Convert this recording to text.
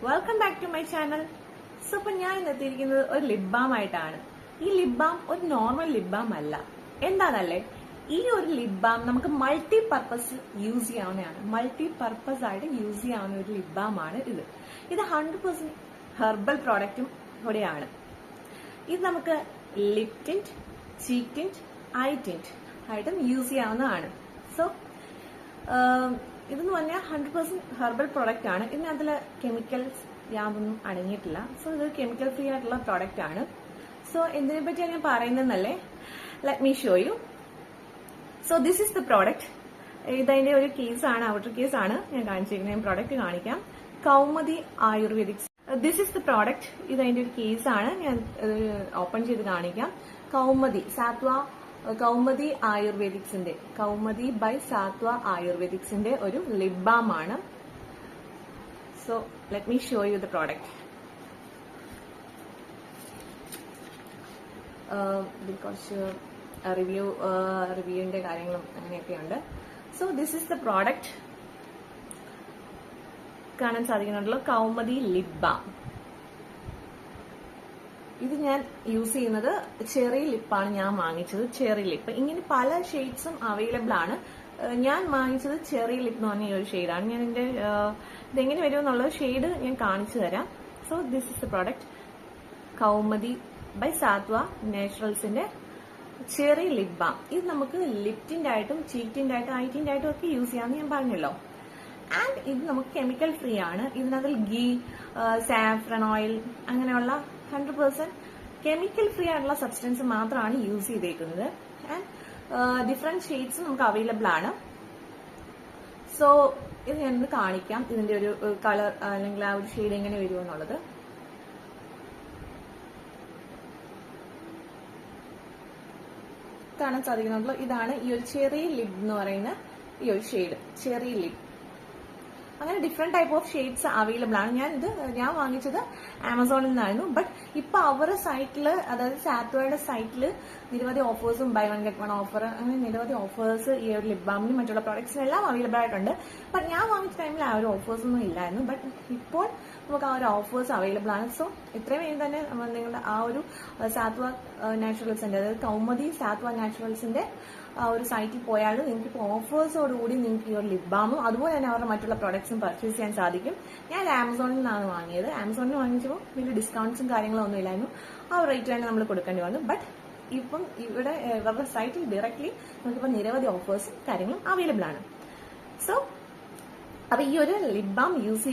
Welcome back to my channel. So ഇപ്പൊ ഞാൻ ഇന്നെത്തിയിരിക്കുന്നത് ഒരു ലിപ് ബാം ആയിട്ടാണ്. ഈ ലിപ് ബാം ഒരു നോർമൽ ലിപ് ബാം അല്ല. എന്താണല്ലേ, ഈ ഒരു ലിപ് ബാം നമുക്ക് മൾട്ടി പർപ്പസ് യൂസ് ചെയ്യാവുന്നതാണ്. മൾട്ടി പർപ്പസ് ആയിട്ട് യൂസ് ചെയ്യാവുന്ന ഒരു ലിപ് ബാം ആണ് ഇത്. ഇത് 100% ഹെർബൽ പ്രോഡക്റ്റും കൂടെയാണ്. ഇത് നമുക്ക് lip tint, cheek tint, eye tint ആയിട്ടും യൂസ് ചെയ്യാവുന്നതാണ്. സോ ഇതെന്ന് പറഞ്ഞാൽ 100% ഹെർബൽ പ്രോഡക്റ്റ് ആണ്. ഇതിനകത്തില് കെമിക്കൽസ് യാതൊന്നും അടങ്ങിയിട്ടില്ല. സോ ഇത് കെമിക്കൽ ഫ്രീ ആയിട്ടുള്ള പ്രോഡക്റ്റ് ആണ്. സോ എന്തിനെ പറ്റിയാണ് ഞാൻ പറയുന്നതെന്നല്ലേ, let me show you. So this is the product. ഇതതിന്റെ ഒരു കേസാണ്, ഔട്ടർ കേസാണ് ഞാൻ കാണിച്ചിരിക്കുന്നത്. ഞാൻ പ്രോഡക്റ്റ് കാണിക്കാം. Kaumudi Ayurvedics. This is the product. ഇതതിന്റെ ഒരു കേസാണ്. ഞാൻ ഓപ്പൺ ചെയ്ത് കാണിക്കാം. കൗമുദി ആയുർവേദിക്സിന്റെ, കൗമുദി ബൈ സാത്വ ആയുർവേദിക്സിന്റെ ഒരു ലിപ് ബാം ആണ്. So let me show you the product. ഇതിൽ കുറച്ച് റിവ്യൂവിന്റെ കാര്യങ്ങളും അങ്ങനെയൊക്കെയുണ്ട്. So this is the product. കാണാൻ സാധിക്കുന്നുണ്ടല്ലോ, കൗമുദി ലിപ് ബാം. ഇത് ഞാൻ യൂസ് ചെയ്യുന്നത് ചെറി ലിപ്പാണ് ഞാൻ വാങ്ങിച്ചത്. ചെറി ലിപ്പ് ഇങ്ങനെ പല ഷെയ്ഡ്സും അവൈലബിൾ ആണ്. ഞാൻ വാങ്ങിച്ചത് ചെറി ലിപ്പ് എന്ന് പറഞ്ഞ ഈ ഒരു ഷെയ്ഡാണ്. ഞാൻ ഇതെങ്ങനെ വരും എന്നുള്ള ഷെയ്ഡ് ഞാൻ കാണിച്ചു തരാം. So this is the product, Kaumudi by Sathva നാച്ചുറൽസിന്റെ ചെറി ലിപ് ബാം. ഇത് നമുക്ക് ലിപ് ടിന്റ് ആയിട്ടും ചീക്ക് ടിന്റ് ആയിട്ടും ഐ ടിന്റ് ആയിട്ടും ഒക്കെ യൂസ് ചെയ്യാമെന്ന് ഞാൻ പറഞ്ഞല്ലോ. ആൻഡ് ഇത് നമുക്ക് കെമിക്കൽ ഫ്രീ ആണ്. ഇതിനകത്ത് ഗീ, സാഫ്രൺ ഓയിൽ അങ്ങനെയുള്ള 100% കെമിക്കൽ ഫ്രീ ആയിട്ടുള്ള സബ്സ്റ്റൻസ് മാത്രമാണ് യൂസ് ചെയ്തേക്കുന്നത്. ആൻഡ് ഡിഫറെന്റ് ഷെയ്ഡ്സ് നമുക്ക് അവൈലബിൾ ആണ്. സോ ഇത് ഞാനൊന്ന് കാണിക്കാം, ഇതിന്റെ ഒരു കളർ അല്ലെങ്കിൽ ആ ഒരു ഷെയ്ഡ് എങ്ങനെ വരുമെന്നുള്ളത്. കാണാൻ സാധിക്കുന്നുണ്ടല്ലോ, ഇതാണ് ഈ ഒരു ചെറി ലിപ് എന്ന് പറയുന്ന ഈ ഒരു ഷെയ്ഡ്, ചെറി ലിപ്. അങ്ങനെ different type of shades available ആണ്. ഞാൻ വാങ്ങിച്ചത് ആമസോണിൽ നിന്നായിരുന്നു. ബട്ട് ഇപ്പൊ അവരുടെ സൈറ്റില്, അതായത് സാത്വയുടെ സൈറ്റില് നിരവധി ഓഫേഴ്സും buy one get one offer, അങ്ങനെ നിരവധി ഓഫേഴ്സ് ഈ ഒരു ലിപ് ബാമിനും മറ്റുള്ള പ്രോഡക്ട്സിനെല്ലാം അവൈലബിൾ ആയിട്ടുണ്ട്. ബട്ട് ഞാൻ വാങ്ങിച്ച ടൈമിൽ ആ ഒരു ഓഫേഴ്സ് ഒന്നും ഇല്ലായിരുന്നു. ബട്ട് ഇപ്പോൾ നമുക്ക് ആ ഒരു ഓഫേഴ്സ് അവൈലബിൾ ആണ്. സോ ഇത്രയും വേണ്ടി തന്നെ നിങ്ങളുടെ ആ ഒരു സാത്വ നാച്ചുറൽസിന്റെ, അതായത് കൗമുദി സാത്വ നാച്ചുറൽസിന്റെ ആ ഒരു സൈറ്റിൽ പോയാൽ നിങ്ങൾക്ക് ഇപ്പോൾ ഓഫേഴ്സോടുകൂടി നിങ്ങൾക്ക് ഈ ഒരു ലിപ് ബാമും അതുപോലെ തന്നെ അവരുടെ മറ്റുള്ള പ്രോഡക്ട്സും പർച്ചേസ് ചെയ്യാൻ സാധിക്കും. ഞാൻ ആമസോണിൽ നിന്നാണ് വാങ്ങിയത്. ആമസോണിൽ വാങ്ങിച്ചപ്പോൾ വലിയ ഡിസ്കൗണ്ട്സും കാര്യങ്ങളും ഒന്നും ഇല്ലായിരുന്നു. ആ റേറ്റ് തന്നെ നമ്മൾ കൊടുക്കേണ്ടി വന്നു. ബട്ട് ഇപ്പം ഇവിടെ ഇവരുടെ സൈറ്റിൽ ഡയറക്ട്ലി നമുക്കിപ്പോൾ നിരവധി ഓഫേഴ്സും കാര്യങ്ങളും അവൈലബിൾ ആണ്. സോ അപ്പൊ ഈ ഒരു ലിപ് ബാം യൂസ്